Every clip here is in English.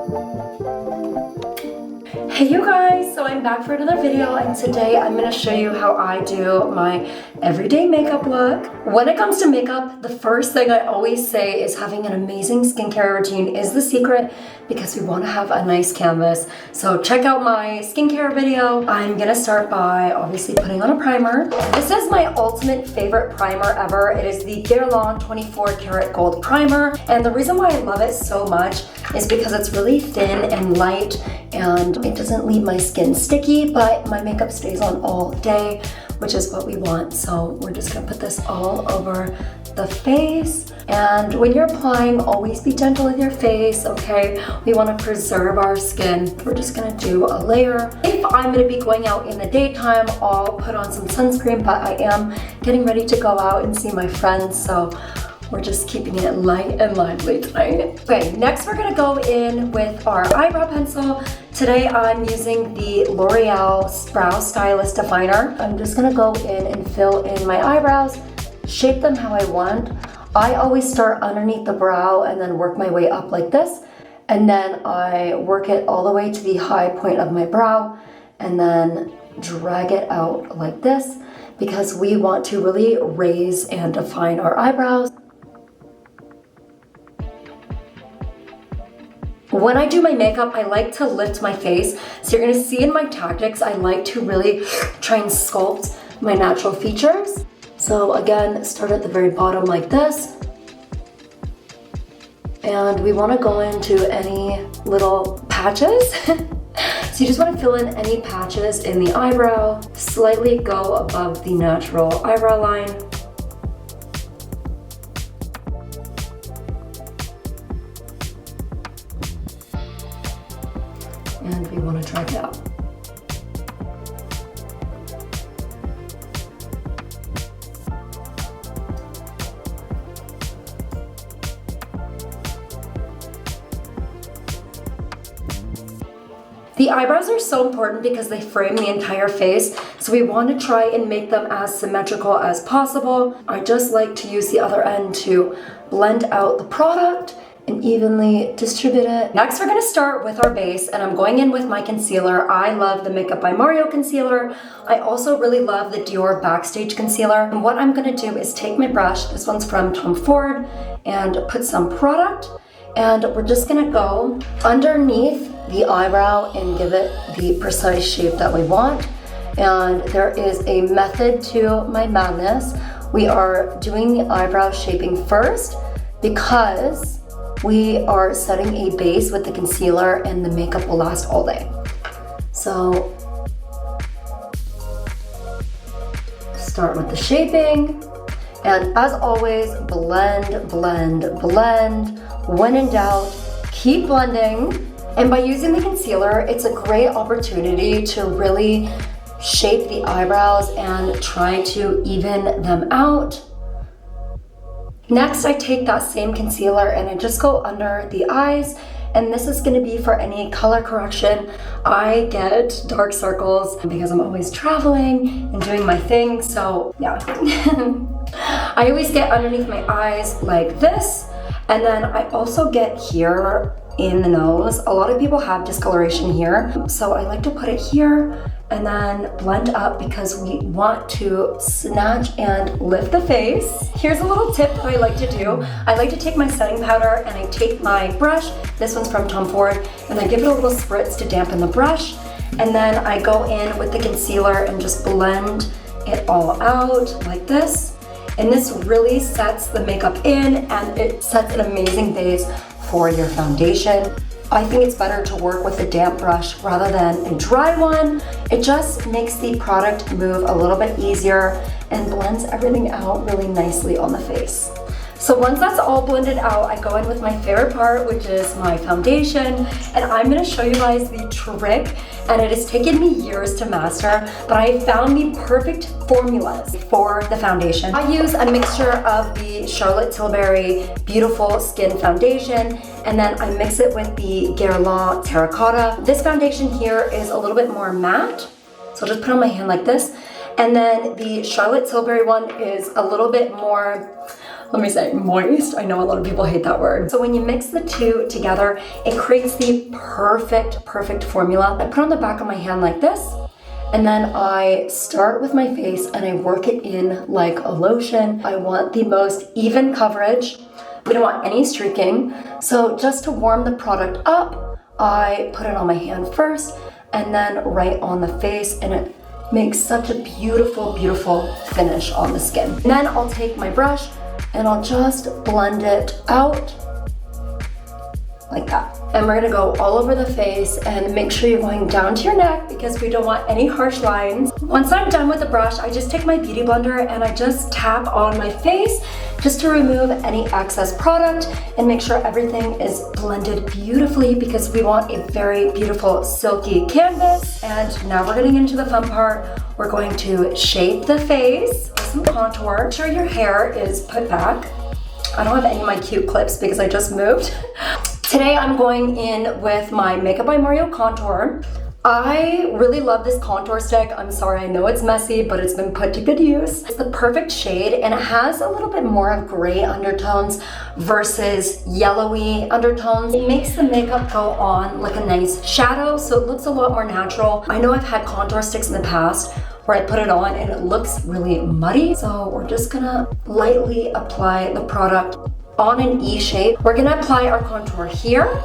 Hey you guys, so I'm back for another video, and today I'm going to show you how I do my everyday makeup look. When it comes to makeup, the first thing I always say is having an amazing skincare routine is the secret, because we want to have a nice canvas. So check out my skincare video. I'm going to start by obviously putting on a primer. This is my ultimate favorite primer ever. It is the Glam 24 Karat Gold Primer, and the reason why I love it so much is because it's really thin and light, and it doesn't leave my skin sticky, but my makeup stays on all day, which is what we want. So we're just gonna put this all over the face. And when you're applying, always be gentle with your face, okay? We wanna preserve our skin. We're just gonna do a layer. If I'm gonna be going out in the daytime, I'll put on some sunscreen, but I am getting ready to go out and see my friends, so we're just keeping it light and lively tonight. Okay, next we're gonna go in with our eyebrow pencil. Today I'm using the L'Oreal Brow Stylist Definer. I'm just gonna go in and fill in my eyebrows, shape them how I want. I always start underneath the brow and then work my way up like this. And then I work it all the way to the high point of my brow and then drag it out like this, because we want to really raise and define our eyebrows. When I do my makeup, I like to lift my face. So you're gonna see in my tactics, I like to really try and sculpt my natural features. So again, start at the very bottom like this. And we wanna go into any little patches. So you just wanna fill in any patches in the eyebrow, slightly go above the natural eyebrow line. And we want to drag it out. The eyebrows are so important because they frame the entire face, so we want to try and make them as symmetrical as possible. I just like to use the other end to blend out the product and evenly distribute it. Next, we're gonna start with our base, and I'm going in with my concealer. I love the Makeup by Mario concealer. I also really love the Dior Backstage concealer. And what I'm gonna do is take my brush, this one's from Tom Ford, and put some product. And we're just gonna go underneath the eyebrow and give it the precise shape that we want. And there is a method to my madness. We are doing the eyebrow shaping first because we are setting a base with the concealer and the makeup will last all day. So start with the shaping, and as always, blend, blend, blend. When in doubt, keep blending. And by using the concealer, it's a great opportunity to really shape the eyebrows and try to even them out. Next, I take that same concealer and I just go under the eyes, and this is gonna be for any color correction. I get dark circles because I'm always traveling and doing my thing, so yeah. I always get underneath my eyes like this, and then I also get here in the nose. A lot of people have discoloration here, so I like to put it here and then blend up because we want to snatch and lift the face. Here's a little tip that I like to do. I like to take my setting powder and I take my brush, this one's from Tom Ford, and I give it a little spritz to dampen the brush, and then I go in with the concealer and just blend it all out like this. And this really sets the makeup in, and it sets an amazing base for your foundation. I think it's better to work with a damp brush rather than a dry one. It just makes the product move a little bit easier and blends everything out really nicely on the face. So once that's all blended out, I go in with my favorite part, which is my foundation, and I'm gonna show you guys the trick, and it has taken me years to master, but I found the perfect formulas for the foundation. I use a mixture of the Charlotte Tilbury Beautiful Skin Foundation, and then I mix it with the Guerlain Terracotta. This foundation here is a little bit more matte, so I'll just put it on my hand like this. And then the Charlotte Tilbury one is a little bit more let me say, moist. I know a lot of people hate that word. So when you mix the two together, it creates the perfect formula. I put on the back of my hand like this, and then I start with my face and I work it in like a lotion. I want the most even coverage. We don't want any streaking. So just to warm the product up, I put it on my hand first and then right on the face, and it makes such a beautiful finish on the skin. And then I'll take my brush and I'll just blend it out like that. And we're gonna go all over the face and make sure you're going down to your neck because we don't want any harsh lines. Once I'm done with the brush, I just take my beauty blender and I just tap on my face just to remove any excess product and make sure everything is blended beautifully because we want a very beautiful silky canvas. And now we're getting into the fun part. We're going to shape the face with some contour. Make sure your hair is put back. I don't have any of my cute clips because I just moved. Today I'm going in with my Makeup by Mario contour. I really love this contour stick. I'm sorry, I know it's messy, but it's been put to good use. It's the perfect shade and it has a little bit more of gray undertones versus yellowy undertones. It makes the makeup go on like a nice shadow, so it looks a lot more natural. I know I've had contour sticks in the past where I put it on and it looks really muddy. So we're just gonna lightly apply the product on an E shape. We're gonna apply our contour here,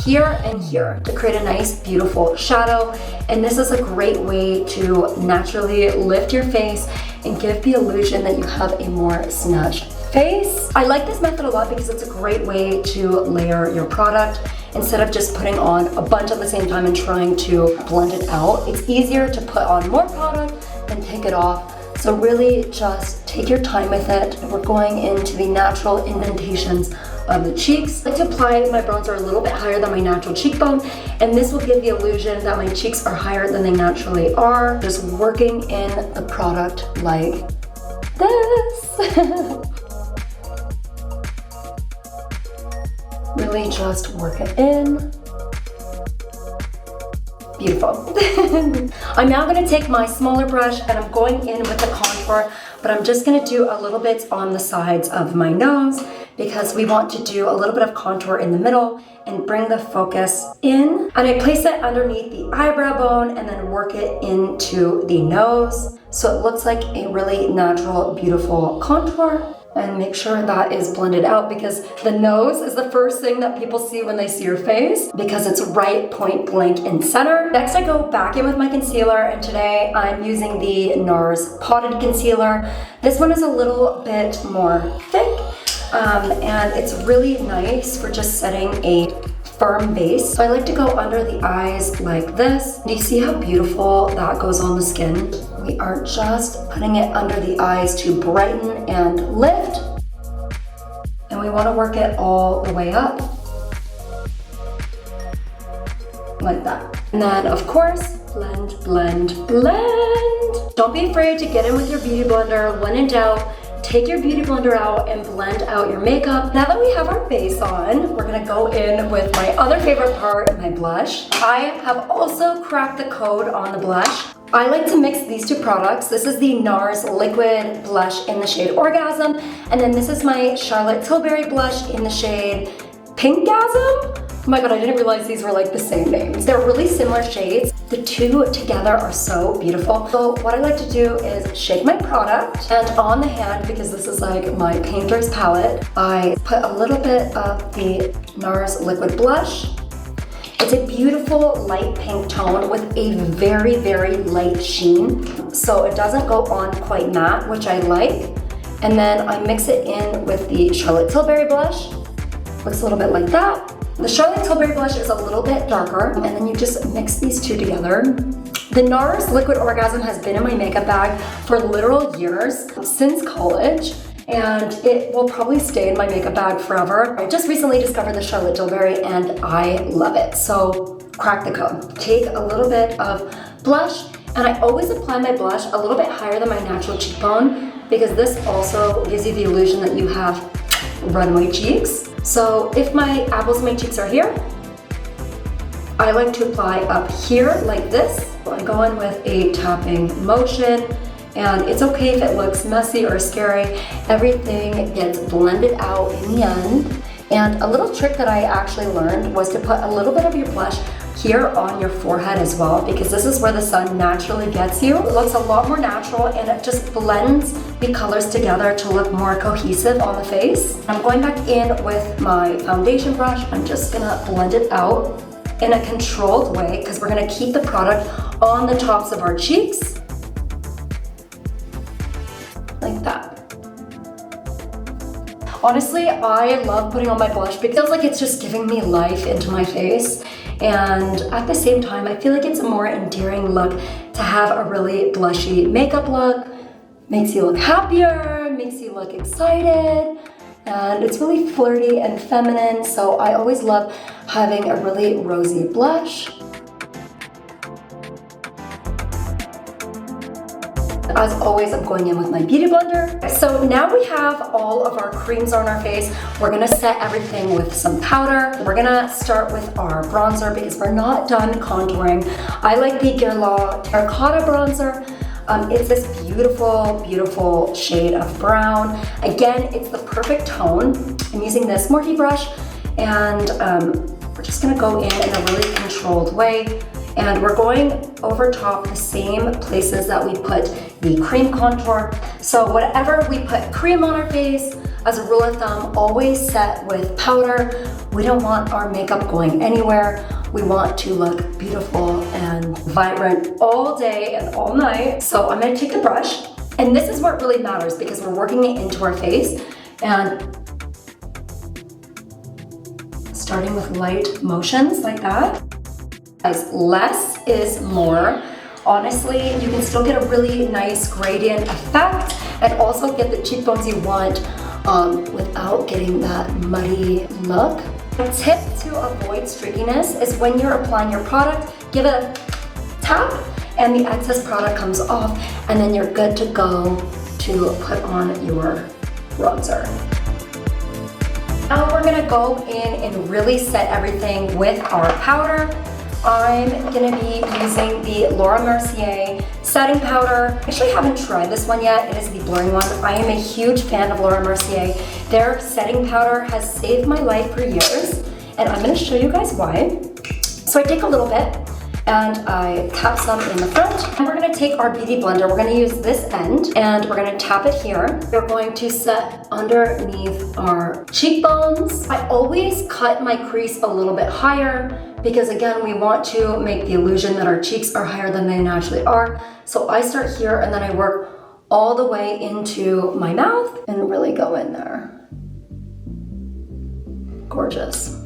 here, and here to create a nice, beautiful shadow. And this is a great way to naturally lift your face and give the illusion that you have a more snatched face. I like this method a lot because it's a great way to layer your product instead of just putting on a bunch at the same time and trying to blend it out. It's easier to put on more product and take it off. So really just take your time with it. We're going into the natural indentations of the cheeks. I like to apply my bronzer a little bit higher than my natural cheekbone, and this will give the illusion that my cheeks are higher than they naturally are. Just working in the product like this. Really just work it in. Beautiful. I'm now going to take my smaller brush and I'm going in with the contour, but I'm just going to do a little bit on the sides of my nose because we want to do a little bit of contour in the middle and bring the focus in. And I place it underneath the eyebrow bone and then work it into the nose so it looks like a really natural, beautiful contour. And make sure that is blended out because the nose is the first thing that people see when they see your face because it's right point blank in center. Next I go back in with my concealer, and today I'm using the NARS Potted Concealer. This one is a little bit more thick and it's really nice for just setting a firm base. So I like to go under the eyes like this. Do you see how beautiful that goes on the skin? We are just putting it under the eyes to brighten and lift. And we want to work it all the way up. Like that. And then of course, blend, blend, blend. Don't be afraid to get in with your beauty blender. When in doubt, take your beauty blender out and blend out your makeup. Now that we have our base on, we're gonna go in with my other favorite part, my blush. I have also cracked the code on the blush. I like to mix these two products. This is the NARS Liquid Blush in the shade Orgasm, and then this is my Charlotte Tilbury blush in the shade Pinkgasm. Oh my god, I didn't realize these were like the same names. They're really similar shades. The two together are so beautiful. So what I like to do is shake my product, and on the hand, because this is like my painter's palette, I put a little bit of the NARS Liquid Blush. It's a beautiful light pink tone with a very, very light sheen. So it doesn't go on quite matte, which I like. And then I mix it in with the Charlotte Tilbury blush. Looks a little bit like that. The Charlotte Tilbury blush is a little bit darker, and then you just mix these two together. The NARS Liquid Orgasm has been in my makeup bag for literal years, since college, and it will probably stay in my makeup bag forever. I just recently discovered the Charlotte Tilbury and I love it, so crack the code. Take a little bit of blush, and I always apply my blush a little bit higher than my natural cheekbone because this also gives you the illusion that you have runway cheeks. So if my apples of my cheeks are here, I like to apply up here like this. I go in with a tapping motion And it's okay if it looks messy or scary. Everything gets blended out in the end. And a little trick that I actually learned was to put a little bit of your blush here on your forehead as well, because this is where the sun naturally gets you. It looks a lot more natural and it just blends the colors together to look more cohesive on the face. I'm going back in with my foundation brush. I'm just gonna blend it out in a controlled way because we're gonna keep the product on the tops of our cheeks. Like that. Honestly, I love putting on my blush because it feels like it's just giving me life into my face. And at the same time, I feel like it's a more endearing look to have a really blushy makeup look. Makes you look happier, makes you look excited, and it's really flirty and feminine, so I always love having a really rosy blush. As always, I'm going in with my beauty blender. So now we have all of our creams on our face. We're gonna set everything with some powder. We're gonna start with our bronzer because we're not done contouring. I like the Glam Terracotta bronzer. It's this beautiful, beautiful shade of brown. Again, it's the perfect tone. I'm using this Morphe brush, and we're just gonna go in a really controlled way. And we're going over top the same places that we put the cream contour. So whatever we put cream on our face, as a rule of thumb, always set with powder. We don't want our makeup going anywhere. We want to look beautiful and vibrant all day and all night. So I'm gonna take the brush, and this is what really matters because we're working it into our face, and starting with light motions like that. Guys, less is more. Honestly, you can still get a really nice gradient effect and also get the cheekbones you want without getting that muddy look. A tip to avoid streakiness is when you're applying your product, give it a tap and the excess product comes off, and then you're good to go to put on your bronzer. Now we're gonna go in and really set everything with our powder. I'm gonna be using the Laura Mercier setting powder. I actually haven't tried this one yet. It is the blurring one. I am a huge fan of Laura Mercier. Their setting powder has saved my life for years, and I'm gonna show you guys why. So I take a little bit and I tap some in the front, and we're gonna take our beauty blender. We're gonna use this end and we're gonna tap it here. We're going to set underneath our cheekbones. I always cut my crease a little bit higher because again, we want to make the illusion that our cheeks are higher than they naturally are. So I start here and then I work all the way into my mouth and really go in there. Gorgeous.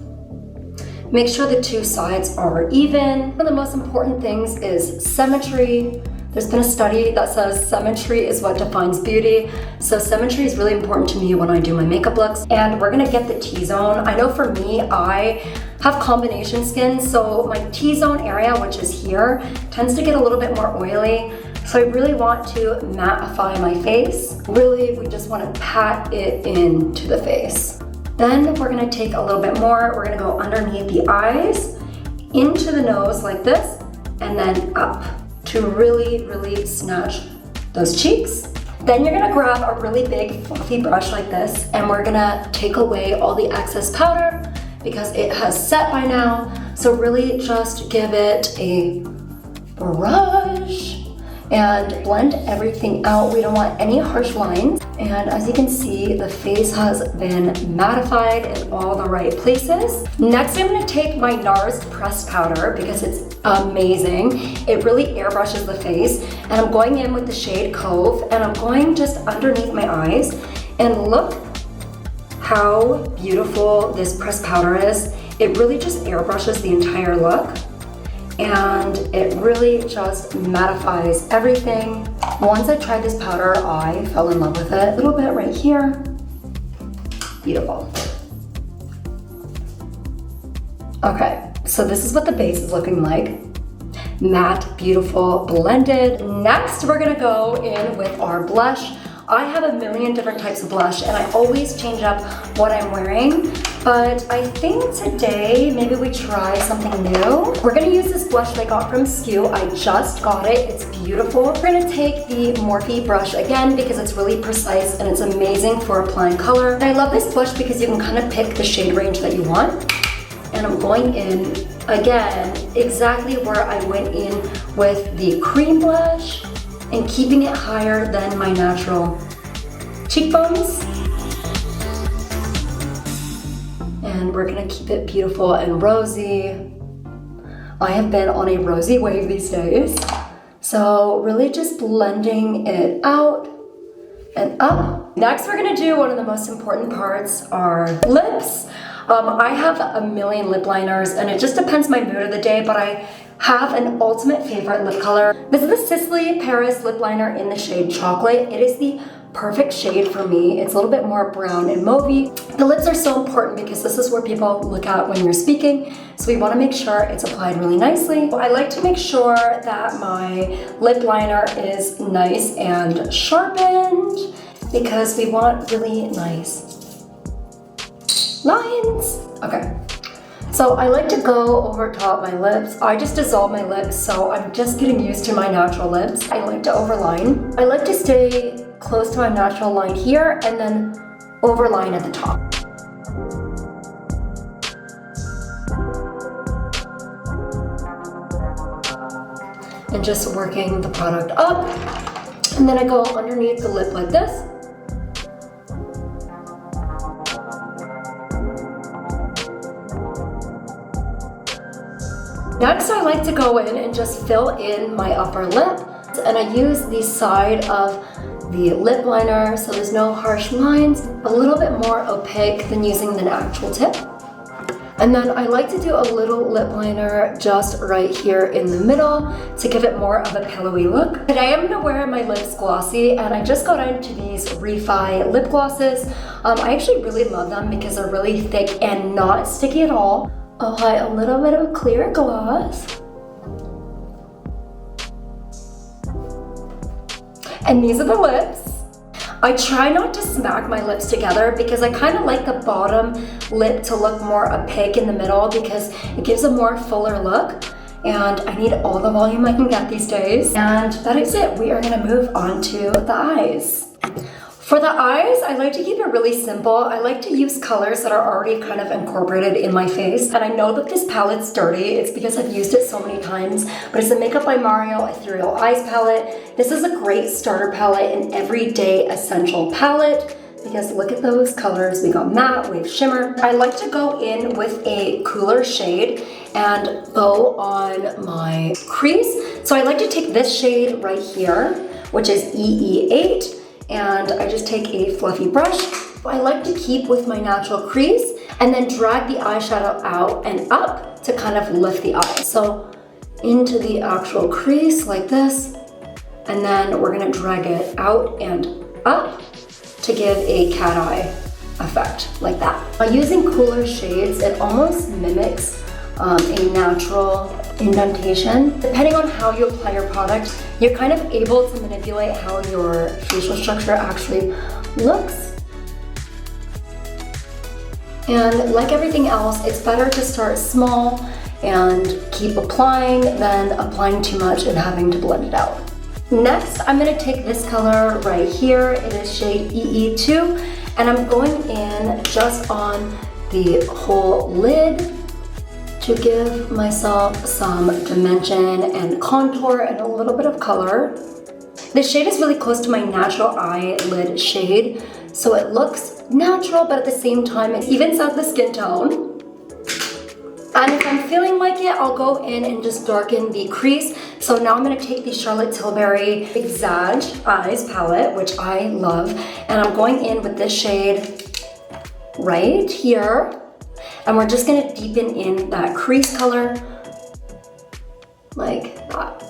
Make sure the two sides are even. One of the most important things is symmetry. There's been a study that says symmetry is what defines beauty. So symmetry is really important to me when I do my makeup looks. And we're gonna get the T-zone. I know for me, I have combination skin, so my T-zone area, which is here, tends to get a little bit more oily. So I really want to mattify my face. Really, we just want to pat it into the face. Then we're gonna take a little bit more. We're gonna go underneath the eyes, into the nose like this, and then up to really, really snatch those cheeks. Then you're gonna grab a really big fluffy brush like this, and we're gonna take away all the excess powder because it has set by now. So really just give it a brush and blend everything out. We don't want any harsh lines. And as you can see, the face has been mattified in all the right places. Next, I'm gonna take my NARS pressed powder because it's amazing. It really airbrushes the face. And I'm going in with the shade Cove, and I'm going just underneath my eyes. And look how beautiful this pressed powder is. It really just airbrushes the entire look, and it really just mattifies everything. Once I tried this powder, I fell in love with it. A little bit right here. Beautiful. Okay, so this is what the base is looking like. Matte, beautiful, blended. Next, we're gonna go in with our blush. I have a million different types of blush, and I always change up what I'm wearing. But I think today, maybe we try something new. We're gonna use this blush that I got from Skew. I just got it, it's beautiful. We're gonna take the Morphe brush again because it's really precise and it's amazing for applying color. And I love this blush because you can kind of pick the shade range that you want. And I'm going in, again, exactly where I went in with the cream blush and keeping it higher than my natural cheekbones. And we're gonna keep it beautiful and rosy. I have been on a rosy wave these days. So really just blending it out and up. Next, we're gonna do one of the most important parts, our lips. I have a million lip liners and it just depends my mood of the day, but I have an ultimate favorite lip color. This is the Sisley Paris lip liner in the shade Chocolate. It is the perfect shade for me. It's a little bit more brown and mauvey. The lips are so important because this is where people look at when you're speaking, so we want to make sure it's applied really nicely. I like to make sure that my lip liner is nice and sharpened because we want really nice lines. Okay. So I like to go over top my lips. I just dissolve my lips, so I'm just getting used to my natural lips. I like to overline. I like to stay close to my natural line here and then overline at the top. And just working the product up. And then I go underneath the lip like this. Next, I like to go in and just fill in my upper lip. And I use the side of the lip liner so there's no harsh lines, a little bit more opaque than using the actual tip. And then I like to do a little lip liner just right here in the middle to give it more of a pillowy look. Today I'm gonna wear my lips glossy and I just got into these Refi lip glosses. I actually really love them because they're really thick and not sticky at all. Apply a little bit of clear gloss. And these are the lips. I try not to smack my lips together because I kind of like the bottom lip to look more opaque in the middle because it gives a more fuller look. And I need all the volume I can get these days. And that is it. We are gonna move on to the eyes. For the eyes, I like to keep it really simple. I like to use colors that are already kind of incorporated in my face. And I know that this palette's dirty. It's because I've used it so many times, but it's the Makeup by Mario Ethereal Eyes palette. This is a great starter palette, an everyday essential palette, because look at those colors. We got matte, wave shimmer. I like to go in with a cooler shade and go on my crease. So I like to take this shade right here, which is EE8. And I just take a fluffy brush. I like to keep with my natural crease and then drag the eyeshadow out and up to kind of lift the eye. So into the actual crease like this, and then we're gonna drag it out and up to give a cat eye effect like that. By using cooler shades, it almost mimics a natural indentation. Depending on how you apply your product, you're kind of able to manipulate how your facial structure actually looks. And like everything else, it's better to start small and keep applying than applying too much and having to blend it out. Next, I'm gonna take this color right here. It is shade EE2, and I'm going in just on the whole lid to give myself some dimension and contour and a little bit of color. This shade is really close to my natural eyelid shade, so it looks natural, but at the same time, it evens out the skin tone. And if I'm feeling like it, I'll go in and just darken the crease. So now I'm gonna take the Charlotte Tilbury Exage Eyes palette, which I love, and I'm going in with this shade right here. And we're just gonna deepen in that crease color like that.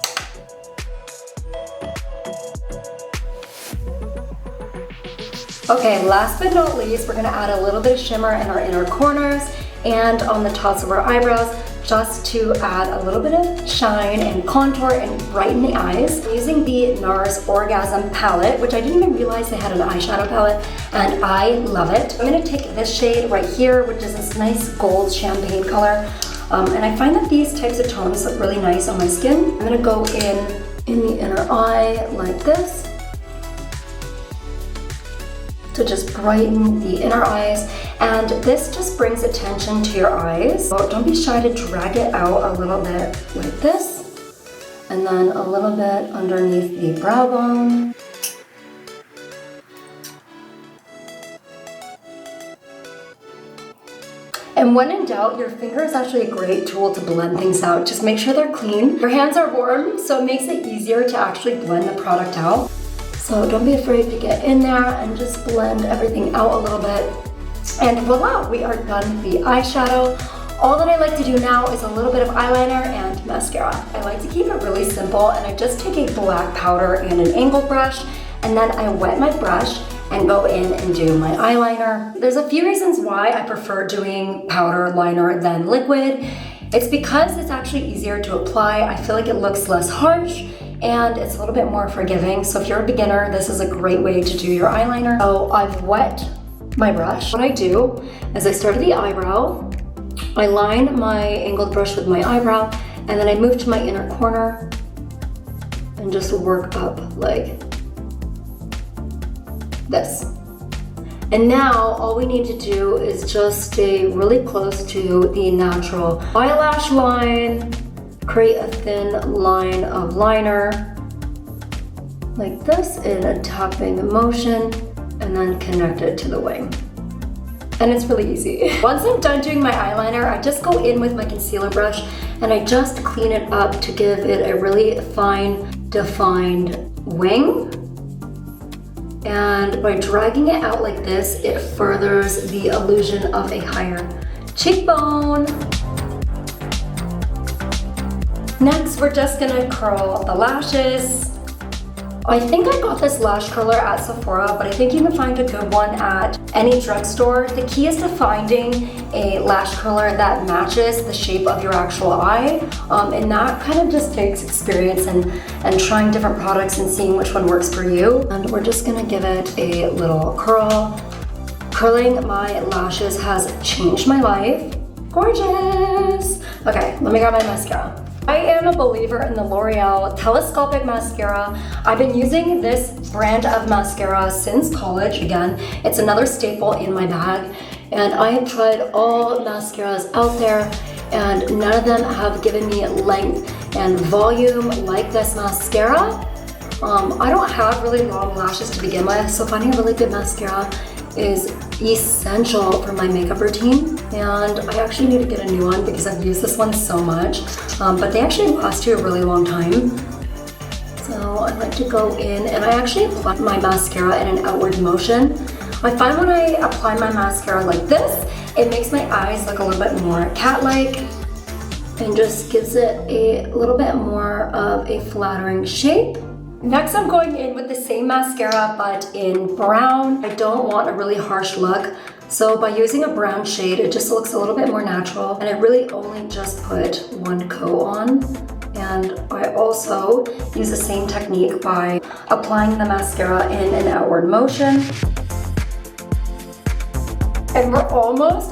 Okay, last but not least, we're gonna add a little bit of shimmer in our inner corners and on the tops of our eyebrows, just to add a little bit of shine and contour and brighten the eyes. I'm using the NARS Orgasm palette, which I didn't even realize they had an eyeshadow palette, and I love it. I'm gonna take this shade right here, which is this nice gold champagne color. And I find that these types of tones look really nice on my skin. I'm gonna go in the inner eye like this to just brighten the inner eyes. And this just brings attention to your eyes. So don't be shy to drag it out a little bit like this. And then a little bit underneath the brow bone. And when in doubt, your finger is actually a great tool to blend things out. Just make sure they're clean. Your hands are warm, so it makes it easier to actually blend the product out. So don't be afraid to get in there and just blend everything out a little bit. And voila, we are done with the eyeshadow. All that I like to do now is a little bit of eyeliner and mascara. I like to keep it really simple, and I just take a black powder and an angled brush, and then I wet my brush and go in and do my eyeliner. There's a few reasons why I prefer doing powder liner than liquid. It's because it's actually easier to apply. I feel like it looks less harsh and it's a little bit more forgiving. So if you're a beginner, this is a great way to do your eyeliner. So I've wet my brush. What I do is I start at the eyebrow, I line my angled brush with my eyebrow, and then I move to my inner corner and just work up like this. And now all we need to do is just stay really close to the natural eyelash line, create a thin line of liner like this in a tapping motion, and then connect it to the wing. And it's really easy. Once I'm done doing my eyeliner, I just go in with my concealer brush and I just clean it up to give it a really fine, defined wing. And by dragging it out like this, it furthers the illusion of a higher cheekbone. Next, we're just gonna curl the lashes. I think I got this lash curler at Sephora, but I think you can find a good one at any drugstore. The key is to finding a lash curler that matches the shape of your actual eye. And that kind of just takes experience and trying different products and seeing which one works for you. And we're just gonna give it a little curl. Curling my lashes has changed my life. Gorgeous! Okay, let me grab my mascara. I am a believer in the L'Oreal Telescopic Mascara. I've been using this brand of mascara since college. Again, it's another staple in my bag. And I have tried all mascaras out there, and none of them have given me length and volume like this mascara. I don't have really long lashes to begin with, so finding a really good mascara is essential for my makeup routine. And I actually need to get a new one because I've used this one so much, but they actually last you a really long time. So I like to go in and I actually apply my mascara in an outward motion. I find when I apply my mascara like this, it makes my eyes look a little bit more cat-like and just gives it a little bit more of a flattering shape. Next, I'm going in with the same mascara, but in brown. I don't want a really harsh look, so by using a brown shade, it just looks a little bit more natural, and I really only just put one coat on. And I also use the same technique by applying the mascara in an outward motion. And we're almost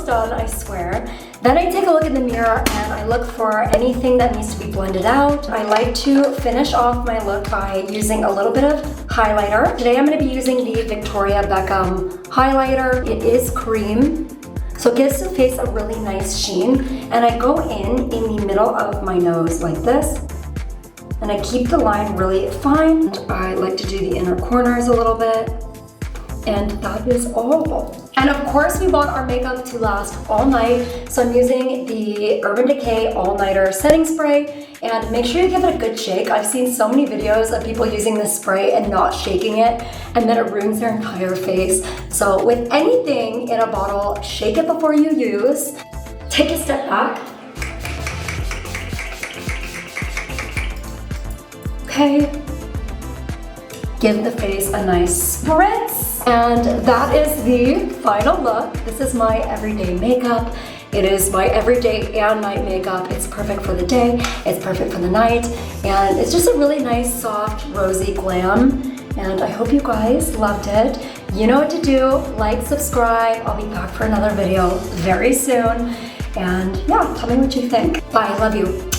done, I swear. Then I take a look in the mirror and I look for anything that needs to be blended out. I like to finish off my look by using a little bit of highlighter. Today I'm going to be using the Victoria Beckham highlighter. It is cream, so it gives the face a really nice sheen. And I go in the middle of my nose like this. And I keep the line really fine. And I like to do the inner corners a little bit. And that is all. And of course, we want our makeup to last all night, so I'm using the Urban Decay All Nighter Setting Spray, and make sure you give it a good shake. I've seen so many videos of people using this spray and not shaking it, and then it ruins their entire face. So with anything in a bottle, shake it before you use. Take a step back. Okay. Give the face a nice spritz. And that is the final look. This is my everyday makeup. It is my everyday and night makeup. It's perfect for the day, it's perfect for the night, and it's just a really nice, soft, rosy glam. And I hope you guys loved it. You know what to do. Like, subscribe. I'll be back for another video very soon. And yeah, tell me what you think. Bye, love you.